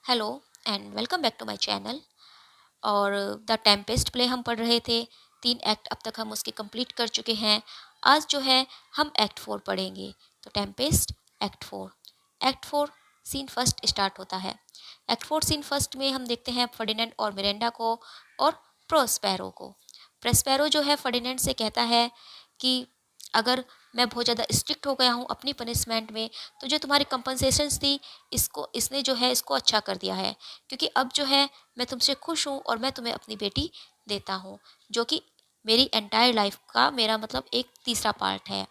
Hello and welcome back to my channel. और the Tempest play हम पढ़ रहे थे। 3 एक्ट अब तक हम उसके कंप्लीट कर चुके हैं। आज जो है हम एक्ट 4 पढ़ेंगे। तो Tempest act 4। Act 4 scene first start होता है। एक्ट 4 सीन फर्स्ट में हम देखते हैं फर्डिनेंड और मिरेंडा को और प्रोस्पेरो को। प्रोस्पेरो जो है फर्डिनेंड से कहता है कि अगर मैं बहुत ज़्यादा स्ट्रिक्ट हो गया हूँ अपनी पनिशमेंट में, तो जो तुम्हारी कंपनसेशंस थी इसको इसने जो है इसको अच्छा कर दिया है, क्योंकि अब जो है मैं तुमसे खुश हूँ और मैं तुम्हें अपनी बेटी देता हूँ, जो कि मेरी एंटायर लाइफ का मेरा मतलब एक तीसरा पार्ट है,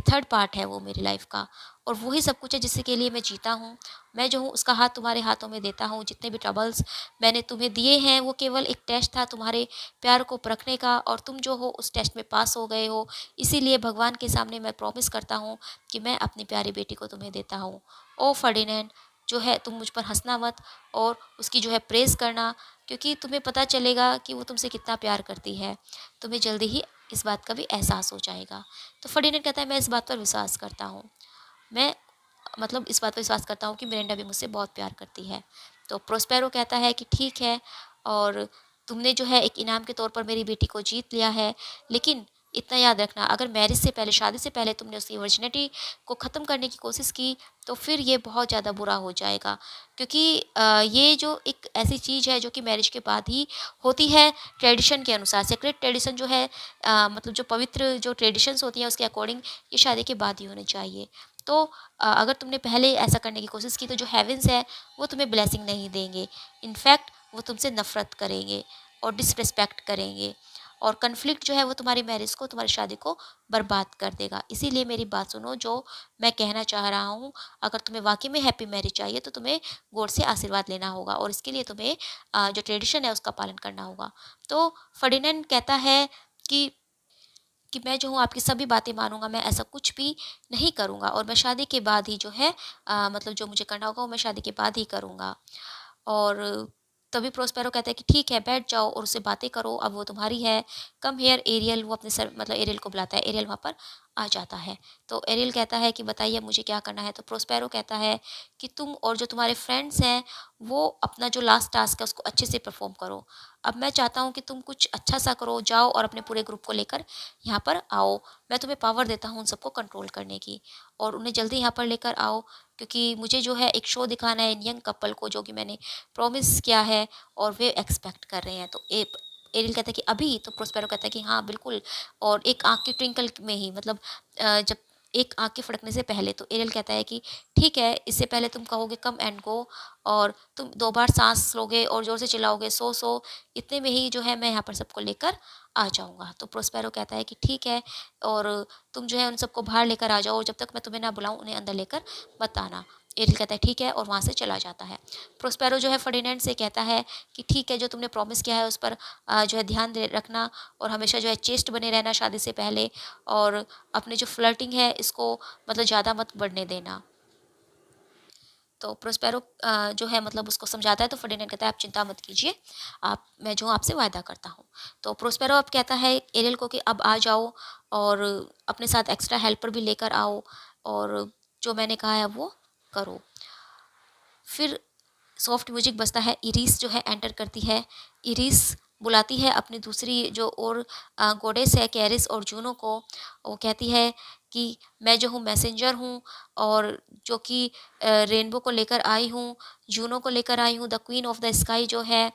थर्ड पार्ट है वो मेरी लाइफ का। और वही सब कुछ है जिसके के लिए मैं जीता हूँ। मैं जो हूँ उसका हाथ तुम्हारे हाथों में देता हूँ। जितने भी ट्रबल्स मैंने तुम्हें दिए हैं वो केवल एक टेस्ट था तुम्हारे प्यार को परखने का, और तुम जो हो उस टेस्ट में पास हो गए हो। इसीलिए भगवान के सामने मैं प्रॉमिस करता हूँ कि मैं अपनी प्यारी बेटी को तुम्हें देता हूँ। ओ फर्डिनेंड, जो है तुम मुझ पर हंसना मत और उसकी जो है प्रेज़ करना, क्योंकि तुम्हें पता चलेगा कि वो तुमसे कितना प्यार करती है। तुम्हें जल्दी ही इस बात का भी एहसास हो जाएगा। तो फर्डिनेंड कहता है मैं इस बात पर विश्वास करता हूँ। मैं मतलब इस बात पर विश्वास करता हूँ कि मिरेंडा भी मुझसे बहुत प्यार करती है। तो प्रोस्पेरो कहता है कि ठीक है, और तुमने जो है एक इनाम के तौर पर मेरी बेटी को जीत लिया है, लेकिन इतना याद रखना, अगर मैरिज से पहले, शादी से पहले तुमने उसकी वर्जिनिटी को ख़त्म करने की कोशिश की तो फिर ये बहुत ज़्यादा बुरा हो जाएगा, क्योंकि ये जो एक ऐसी चीज़ है जो कि मैरिज के बाद ही होती है ट्रेडिशन के अनुसार। सेक्रेट ट्रेडिशन जो है मतलब जो पवित्र जो ट्रेडिशंस होती हैं उसके अकॉर्डिंग ये शादी के बाद ही होने चाहिए। तो अगर तुमने पहले ऐसा करने की कोशिश की तो जो हेवेंस है वो तुम्हें ब्लेसिंग नहीं देंगे। इनफैक्ट वो तुमसे नफ़रत करेंगे और डिसरिस्पेक्ट करेंगे, और कन्फ्लिक्ट जो है वो तुम्हारी मैरिज को, तुम्हारी शादी को बर्बाद कर देगा। इसीलिए मेरी बात सुनो, जो मैं कहना चाह रहा हूँ। अगर तुम्हें वाकई में हैप्पी मैरिज चाहिए तो तुम्हें गॉड से आशीर्वाद लेना होगा, और इसके लिए तुम्हें जो ट्रेडिशन है उसका पालन करना होगा। तो फर्डिनेंड कहता है कि मैं जो हूँ आपकी सभी बातें मानूंगा, मैं ऐसा कुछ भी नहीं करूँगा, और मैं शादी के बाद ही जो है मतलब जो मुझे करना होगा वो मैं शादी के बाद ही करूँगा। और तभी प्रोस्पेरो कहता है कि ठीक है, बैठ जाओ और उससे बातें करो, अब वो तुम्हारी है। कम हेयर एरियल, वो अपने सर मतलब एरियल को बुलाता है। एरियल वहाँ पर आ जाता है। तो एरियल कहता है कि बताइए मुझे क्या करना है। तो प्रोस्पेरो कहता है कि तुम और जो तुम्हारे फ्रेंड्स हैं वो अपना जो लास्ट टास्क है उसको अच्छे से परफॉर्म करो। अब मैं चाहता हूँ कि तुम कुछ अच्छा सा करो, जाओ और अपने पूरे ग्रुप को लेकर यहाँ पर आओ। मैं तुम्हें पावर देता हूँ उन सबको कंट्रोल करने की, और उन्हें जल्दी यहाँ पर लेकर आओ, क्योंकि मुझे जो है एक शो दिखाना है इन यंग कपल को, जो कि मैंने प्रॉमिस किया है और वे एक्सपेक्ट कर रहे हैं। तो एरिल कहता है कि अभी? तो प्रोस्पेरो कहता है कि हाँ बिल्कुल, और एक आँख की ट्विंकल में ही, मतलब जब एक आँख के फड़कने से पहले। तो एरिल कहता है कि ठीक है, इससे पहले तुम कहोगे कम एंड गो, और तुम 2 बार सांस लोगे और ज़ोर से चिल्लाओगे सो सो, इतने में ही जो है मैं यहाँ पर सबको लेकर आ जाऊँगा। तो प्रोस्पेरो कहता है कि ठीक है, और तुम जो है उन सबको बाहर लेकर आ जाओ, जब तक मैं तुम्हें ना बुलाऊँ उन्हें अंदर लेकर मत आना। एरिल कहता है ठीक है, और वहाँ से चला जाता है। प्रोस्पेरो जो है फर्डिनेंड से कहता है कि ठीक है, जो तुमने प्रॉमिस किया है उस पर जो है ध्यान दे रखना, और हमेशा जो है चेस्ट बने रहना शादी से पहले, और अपने जो फ्लर्टिंग है इसको मतलब ज़्यादा मत बढ़ने देना। तो प्रोस्पेरो जो है मतलब उसको समझाता है। तो फर्डिनेंड कहता है आप चिंता मत कीजिए, आप मैं जो हूँ आपसे वादा करता हूँ। तो प्रोस्पेरो अब कहता है एरियल को कि अब आ जाओ और अपने साथ एक्स्ट्रा हेल्पर भी लेकर आओ, और जो मैंने कहा है वो करो। फिर सॉफ्ट म्यूजिक बजता है। इरीस जो है एंटर करती है। इरीस बुलाती है अपनी दूसरी जो और गॉडेस है, कैरिस और जूनो को। वो कहती है कि मैं जो हूँ मैसेंजर हूँ, और जो कि रेनबो को लेकर आई हूँ, जूनो को लेकर आई हूँ, the queen of the sky जो है।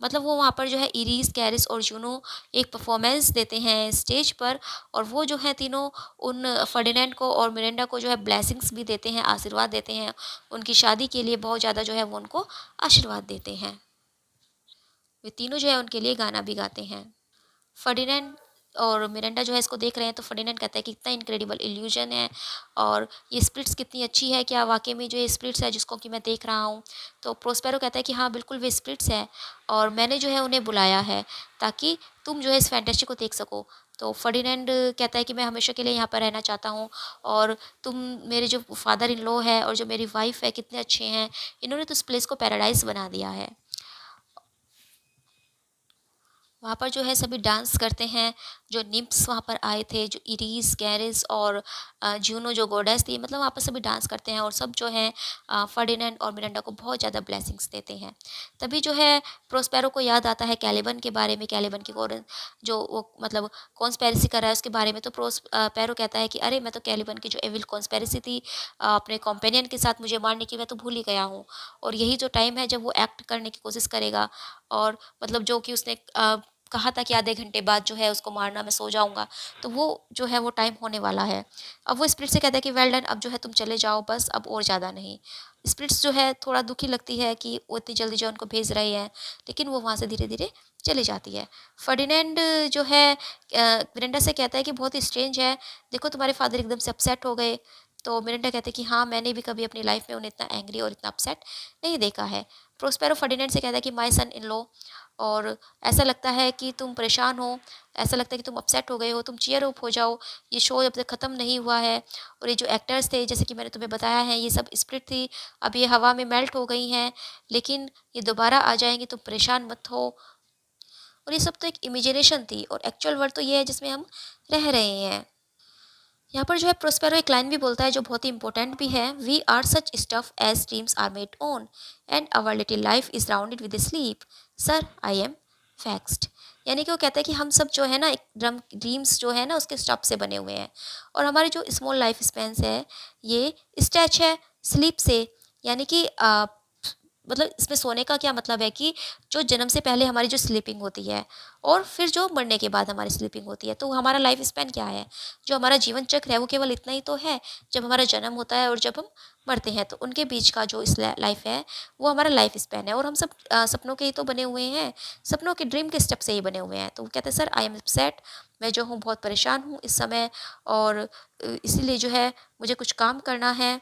मतलब वो वहाँ पर जो है इरीस, कैरिस और जूनो एक परफॉर्मेंस देते हैं स्टेज पर, और वो जो है तीनों उन फर्डिनेंड को और मिरेंडा को जो है ब्लेसिंग्स भी देते हैं, आशीर्वाद देते हैं। उनकी शादी के लिए बहुत ज़्यादा जो है वो उनको आशीर्वाद देते हैं। वे तीनों जो है उनके लिए गाना भी गाते हैं। फर्डिनेंड और मिरेंडा जो है इसको देख रहे हैं। तो फर्डिनेंड कहता है कि कितना इनक्रेडिबल इल्यूजन है, और ये स्प्लिट्स कितनी अच्छी है, क्या वाकई में जो ये स्प्लिट्स है जिसको कि मैं देख रहा हूँ। तो प्रोस्पेरो कहता है कि हाँ बिल्कुल वे स्प्लिट्स है, और मैंने जो है उन्हें बुलाया है ताकि तुम जो है इस फैंटेसी को देख सको। तो फर्डिनेंड कहता है कि मैं हमेशा के लिए यहाँ पर रहना चाहता हूँ, और तुम मेरे जो फादर इन लॉ है और जो मेरी वाइफ है कितने अच्छे हैं, इन्होंने तो इस प्लेस को पैराडाइज बना दिया है। वहाँ पर जो है सभी डांस करते हैं, जो निम्फ्स वहाँ पर आए थे, जो इरीस, गैरिस और जूनो जो गॉडेस थी, मतलब वहाँ पर सभी डांस करते हैं और सब जो है फर्डिनेंड और मिरांडा को बहुत ज़्यादा ब्लेसिंग्स देते हैं। तभी जो है प्रोस्पेरो को याद आता है कैलिबन के बारे में, कैलिबन की जो वो मतलब कॉन्स्पेरेसी कर रहा है उसके बारे में। तो पेरो कहता है कि अरे मैं तो कैलिबन की जो एविल कॉन्स्पेरेसी थी अपने कंपेनियन के साथ मुझे मारने की, मैं तो भूल ही गया हूँ। और यही जो टाइम है जब वो एक्ट करने की कोशिश करेगा, और मतलब जो कि उसने कहा था कि आधे घंटे बाद जो है उसको मारना, मैं सो जाऊँगा, तो वो जो है वो टाइम होने वाला है। अब वो स्पिरिट से कहता है कि वेल डन, अब जो है तुम चले जाओ बस, अब और ज़्यादा नहीं। स्पिरिट्स जो है थोड़ा दुखी लगती है कि वो इतनी जल्दी जो उनको भेज रहे हैं, लेकिन वो वहाँ से धीरे-धीरे चली जाती है। फर्डिनेंड जो है मिरांडा से कहता है कि बहुत ही स्ट्रेंज है, देखो तुम्हारे फादर एकदम से अपसेट हो गए। तो मिरांडा कहते हैं कि हाँ, मैंने भी कभी अपनी लाइफ में उन्हें इतना एंग्री और इतना अपसेट नहीं देखा है। प्रोस्पेरो फर्डिनेंड से कहता है कि माय सन इन लॉ, और ऐसा लगता है कि तुम परेशान हो, ऐसा लगता है कि तुम अपसेट हो गए हो, तुम चीयर अप हो जाओ, ये शो जब तक ख़त्म नहीं हुआ है। और ये जो एक्टर्स थे, जैसे कि मैंने तुम्हें बताया है, ये सब स्पिरिट थी, अब ये हवा में मेल्ट हो गई हैं, लेकिन ये दोबारा आ जाएंगी, तुम परेशान मत हो। और ये सब तो एक इमेजिनेशन थी, और एक्चुअल वर्ल्ड तो ये है जिसमें हम रह रहे हैं। यहाँ पर जो है प्रोस्पेरो एक लाइन भी बोलता है जो बहुत ही इंपॉर्टेंट भी है, we are such stuff as dreams are made on and our little life is rounded with sleep, sir I am vexed. यानी कि वो कहता है कि हम सब जो है ना, एक ड्रीम्स जो है ना उसके स्टफ से बने हुए हैं, और हमारी जो स्मॉल लाइफ स्पेंस है ये स्टैच है स्लीप से। यानी कि मतलब इसमें सोने का क्या मतलब है कि जो जन्म से पहले हमारी जो स्लीपिंग होती है, और फिर जो मरने के बाद हमारी स्लीपिंग होती है, तो हमारा लाइफ स्पैन क्या है, जो हमारा जीवन चक्र है वो केवल इतना ही तो है। जब हमारा जन्म होता है और जब हम मरते हैं, तो उनके बीच का जो इस लाइफ है वो हमारा लाइफ स्पैन है, और हम सब सपनों के ही तो बने हुए हैं, सपनों के ड्रीम के स्टेप से ही बने हुए हैं। तो वो कहते हैं सर आई एम अपसेट, मैं जो हूँ बहुत परेशान हूँ इस समय, और इसीलिए जो है मुझे कुछ काम करना है।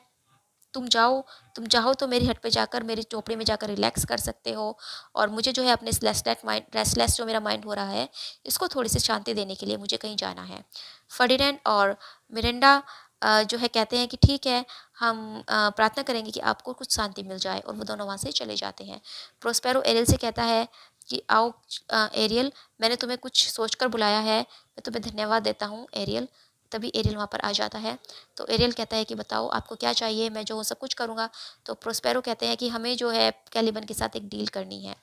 तुम जाओ, तुम चाहो तो मेरी हट पे जाकर, मेरी चौपड़ी में जाकर रिलैक्स कर सकते हो, और मुझे जो है अपने इस रेस्टलेस जो मेरा माइंड हो रहा है, इसको थोड़ी सी शांति देने के लिए मुझे कहीं जाना है। फर्डिनेंड और मिरांडा जो है कहते हैं कि ठीक है, हम प्रार्थना करेंगे कि आपको कुछ शांति मिल जाए, और वो दोनों वहाँ से चले जाते हैं। प्रोस्पेरो एरियल से कहता है कि आओ एरियल, मैंने तुम्हें कुछ सोचकर बुलाया है, मैं तुम्हें धन्यवाद देता हूँ एरियल। तभी एरियल वहाँ पर आ जाता है। तो एरियल कहता है कि बताओ आपको क्या चाहिए, मैं जो हूँ सब कुछ करूँगा। तो प्रोस्पेरो कहते हैं कि हमें जो है कैलिबन के साथ एक डील करनी है।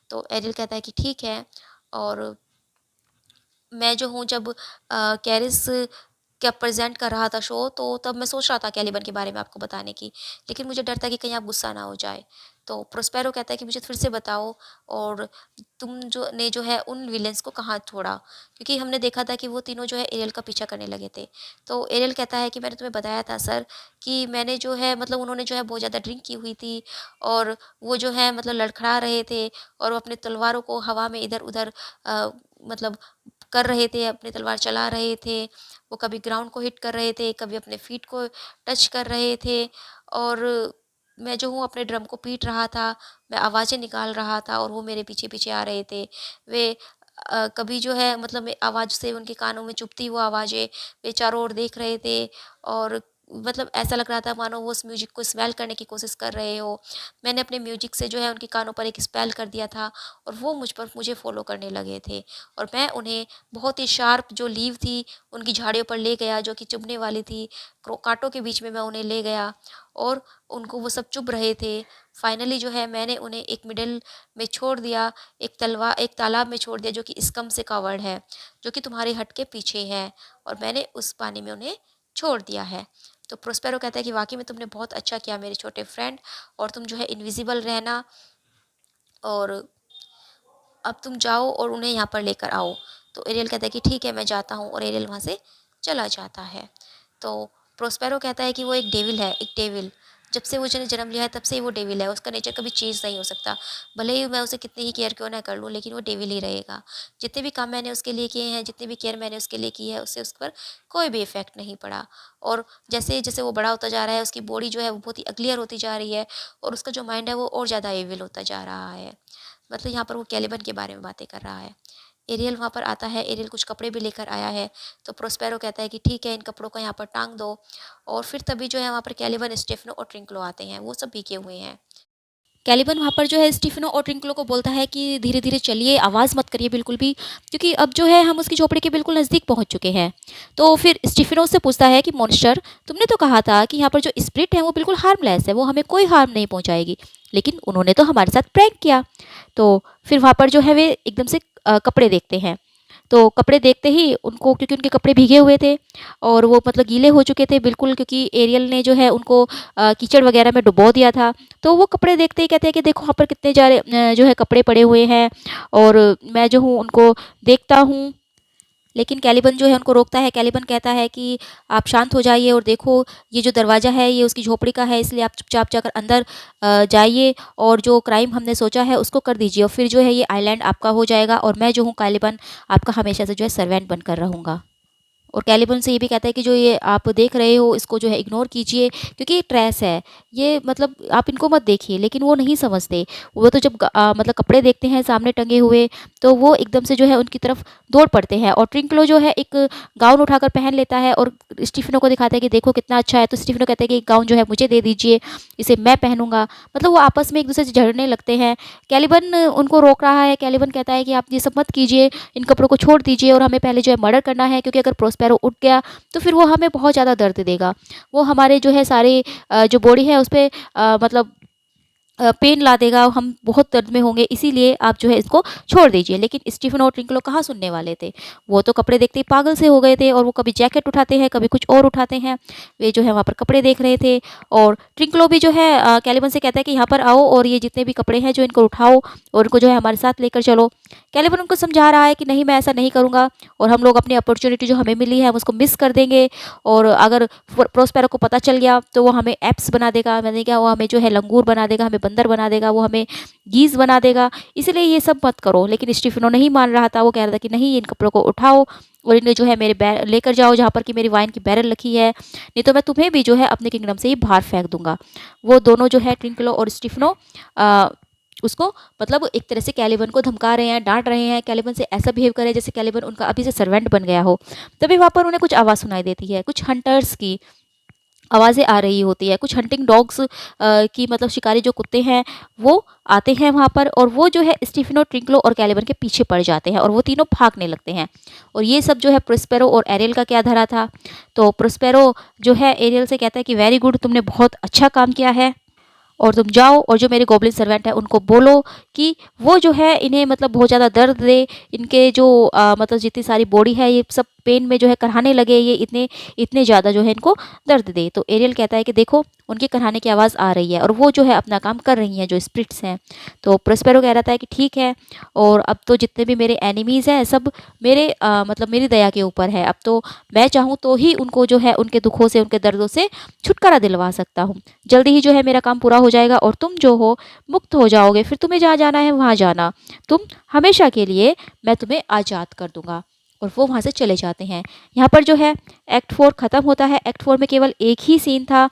तो एरियल कहता है कि ठीक है, और मैं जो हूँ जब कैरिस क्या प्रेजेंट कर रहा था शो, तो तब मैं सोच रहा था कैलिबन के बारे में आपको बताने की, लेकिन मुझे डर था कि कहीं आप गुस्सा ना हो जाए। तो प्रोस्पेरो कहता है कि मुझे फिर से बताओ, और तुम जो है उन विलेंस को कहाँ छोड़ा, क्योंकि हमने देखा था कि वो तीनों जो है एरियल का पीछा करने लगे थे। तो एरियल कहता है कि मैंने तुम्हें बताया था सर कि मैंने जो है मतलब उन्होंने जो है बहुत ज़्यादा ड्रिंक की हुई थी, और वो जो है मतलब लड़खड़ा रहे थे, और वो अपने तलवारों को हवा में इधर उधर मतलब कर रहे थे, अपनी तलवार चला रहे थे। वो कभी ग्राउंड को हिट कर रहे थे, कभी अपने फीट को टच कर रहे थे, और मैं जो हूँ अपने ड्रम को पीट रहा था, मैं आवाज़ें निकाल रहा था, और वो मेरे पीछे-पीछे आ रहे थे। वे कभी जो है मतलब आवाज़ से उनके कानों में चुभती वो आवाज़ें, वे चारों ओर देख रहे थे, और मतलब ऐसा लग रहा था मानो वो उस म्यूज़िक को स्मेल करने की कोशिश कर रहे हो। मैंने अपने म्यूज़िक से जो है उनके कानों पर एक स्पेल कर दिया था, और वो मुझे फ़ॉलो करने लगे थे, और मैं उन्हें बहुत ही शार्प जो लीव थी उनकी झाड़ियों पर ले गया, जो कि चुभने वाली थी। कांटों के बीच में मैं उन्हें ले गया, और उनको वो सब चुभ रहे थे। फाइनली जो है मैंने उन्हें एक मिडल में छोड़ दिया, एक तालाब में छोड़ दिया जो कि स्कम से कवर्ड है, जो कि तुम्हारे हट के पीछे है, और मैंने उस पानी में उन्हें छोड़ दिया है। तो प्रोस्पेरो कहता है कि वाकई में तुमने बहुत अच्छा किया मेरे छोटे फ्रेंड, और तुम जो है इनविजिबल रहना, और अब तुम जाओ और उन्हें यहाँ पर लेकर आओ। तो एरियल कहता है कि ठीक है मैं जाता हूँ, और एरियल वहाँ से चला जाता है। तो प्रोस्पेरो कहता है कि वो एक डेविल है, एक डेविल। जब से वो उसने जन्म लिया है तब से ही वो डेविल है, उसका नेचर कभी चेंज नहीं हो सकता। भले ही मैं उसे कितनी ही केयर क्यों ना कर लूँ, लेकिन वो डेविल ही रहेगा। जितने भी काम मैंने उसके लिए किए हैं, जितनी भी केयर मैंने उसके लिए की है, उससे उस पर कोई भी इफ़ेक्ट नहीं पड़ा। और जैसे-जैसे वो बड़ा होता जा रहा है, उसकी बॉडी जो है वो बहुत ही अग्लियर होती जा रही है, और उसका जो माइंड है वो और ज़्यादा एविल होता जा रहा है। मतलब यहाँ पर वो कैलिबन के बारे में बातें कर रहा है। एरियल वहाँ पर आता है, एरियल कुछ कपड़े भी लेकर आया है। तो प्रोस्पेरो कहता है कि ठीक है इन कपड़ों को यहाँ पर टांग दो, और फिर तभी जो है वहाँ पर कैलिबन, स्टेफनो और ट्रिंकलो आते हैं, वो सब भीगे हुए हैं। कैलिबन वहाँ पर जो है स्टीफेनो और ट्विंकलो को बोलता है कि धीरे-धीरे चलिए, आवाज़ मत करिए बिल्कुल भी, क्योंकि अब जो है हम उसकी झोपड़ी के बिल्कुल नज़दीक पहुँच चुके हैं। तो फिर स्टीफेनो उससे पूछता है कि मॉन्स्टर, तुमने तो कहा था कि यहाँ पर जो स्पिरिट है वो बिल्कुल हार्मलेस है, वो हमें कोई हार्म नहीं पहुँचाएगी, लेकिन उन्होंने तो हमारे साथ प्रैंक किया। तो फिर वहाँ पर जो है वे एकदम से कपड़े देखते हैं। तो कपड़े देखते ही उनको, क्योंकि उनके कपड़े भीगे हुए थे और वो मतलब गीले हो चुके थे बिल्कुल, क्योंकि एरियल ने जो है उनको कीचड़ वगैरह में डुबो दिया था। तो वो कपड़े देखते ही कहते हैं कि देखो वहाँ पर कितने सारे जो है कपड़े पड़े हुए हैं, और मैं जो हूँ उनको देखता हूँ। लेकिन कैलिबन जो है उनको रोकता है। कैलिबन कहता है कि आप शांत हो जाइए और देखो, ये जो दरवाज़ा है ये उसकी झोपड़ी का है, इसलिए आप चुपचाप जाकर अंदर जाइए और जो क्राइम हमने सोचा है उसको कर दीजिए, और फिर जो है ये आइलैंड आपका हो जाएगा, और मैं जो हूँ कैलिबन आपका हमेशा से जो है सर्वेंट बनकर रहूँगा। और कैलिबन से ये भी कहता है कि जो ये आप देख रहे हो इसको जो है इग्नोर कीजिए, क्योंकि ये ट्रेस है, ये मतलब आप इनको मत देखिए। लेकिन वो नहीं समझते। वो तो जब मतलब कपड़े देखते हैं सामने टंगे हुए, तो वो एकदम से जो है उनकी तरफ दौड़ पड़ते हैं, और ट्विंकलो जो है एक गाउन उठाकर पहन लेता है और स्टीफेनो को दिखाता है कि देखो कितना अच्छा है। तो स्टीफेनो कहता है कि गाउन जो है मुझे दे दीजिए, इसे मैं पहनूंगा। मतलब वो आपस में एक दूसरे से झगड़ने लगते हैं। कैलिबन उनको रोक रहा है। कैलिबन कहता है कि आप ये सब मत कीजिए, इन कपड़ों को छोड़ दीजिए, और हमें पहले जो है मर्डर करना है, क्योंकि अगर प्रोस्पेरो उठ गया तो फिर वो हमें बहुत ज़्यादा दर्द देगा। वो हमारे जो है सारे जो बॉडी है उस पे मतलब पेन ला देगा, हम बहुत दर्द में होंगे, इसीलिए आप जो है इसको छोड़ दीजिए। लेकिन स्टीफन और ट्विंकलो कहाँ सुनने वाले थे। वो तो कपड़े देखते ही पागल से हो गए थे, और वो कभी जैकेट उठाते हैं, कभी कुछ और उठाते हैं। वे जो है वहाँ पर कपड़े देख रहे थे, और ट्विंकलो भी जो है कैलिबन से कहता है कि यहाँ पर आओ और ये जितने भी कपड़े हैं जो इनको उठाओ और इनको जो है हमारे साथ लेकर चलो। कैलिबन उनको समझा रहा है कि नहीं, मैं ऐसा नहीं करूँगा, और हम लोग अपनी अपॉर्चुनिटी जो हमें मिली है हम उसको मिस कर देंगे, और अगर प्रोस्पेरो को पता चल गया तो वो हमें एप्स बना देगा, मैंने क्या, वो हमें जो है लंगूर बना देगा, हमें बंदर बना देगा, वो हमें गीज़ बना देगा, इसलिए ये सब मत करो। लेकिन स्टीफेनो नहीं मान रहा था। वो कह रहा था कि नहीं, इन कपड़ों को उठाओ और इन्हें जो है मेरे लेकर जाओ जहाँ पर कि मेरी वाइन की बैरल रखी है, नहीं तो मैं तुम्हें भी जो है अपने किंगडम से ही बाहर फेंक दूंगा। वो दोनों जो है ट्विंकलो और स्टीफेनो उसको मतलब एक तरह से कैलिबन को धमका रहे हैं, डांट रहे हैं, कैलिबन से ऐसा बिहेव करे जैसे कैलिबन उनका अभी से सर्वेंट बन गया हो। तभी वहाँ पर उन्हें कुछ आवाज़ सुनाई देती है, कुछ हंटर्स की आवाज़ें आ रही होती है, कुछ हंटिंग डॉग्स की मतलब शिकारी जो कुत्ते हैं वो आते हैं वहाँ पर, और वो जो है स्टीफेनो, ट्विंकलो और कैलिबन के पीछे पड़ जाते हैं, और वो तीनों भागने लगते हैं। और ये सब जो है प्रोस्पेरो और एरियल का क्या धरा था। तो प्रोस्पेरो जो है एरियल से कहता है कि वेरी गुड, तुमने बहुत अच्छा काम किया है, और तुम जाओ और जो मेरे गॉब्लिन सर्वेंट है उनको बोलो कि वो जो है इन्हें मतलब बहुत ज़्यादा दर्द दे, इनके जो मतलब जितनी सारी बॉडी है ये सब पेन में जो है कराने लगे, ये इतने इतने ज़्यादा जो है इनको दर्द दे। तो एरियल कहता है कि देखो उनके कराने की आवाज़ आ रही है, और वो जो है अपना काम कर रही हैं जो स्पिरिट्स हैं। तो प्रोस्पेरो कह रहा था कि ठीक है, और अब तो जितने भी मेरे एनिमीज़ हैं सब मेरे मतलब मेरी दया के ऊपर है। अब तो मैं चाहूँ तो ही उनको जो है उनके दुखों से, उनके दर्दों से छुटकारा दिलवा सकता हूँ। जल्दी ही जो है मेरा काम पूरा हो जाएगा और तुम जो हो मुक्त हो जाओगे, फिर तुम्हें जहाँ जाना है वहाँ जाना, तुम हमेशा के लिए मैं तुम्हें आज़ाद कर दूंगा। और वो वहाँ से चले जाते हैं। यहाँ पर जो है एक्ट 4 ख़त्म होता है। एक्ट 4 में केवल एक ही सीन था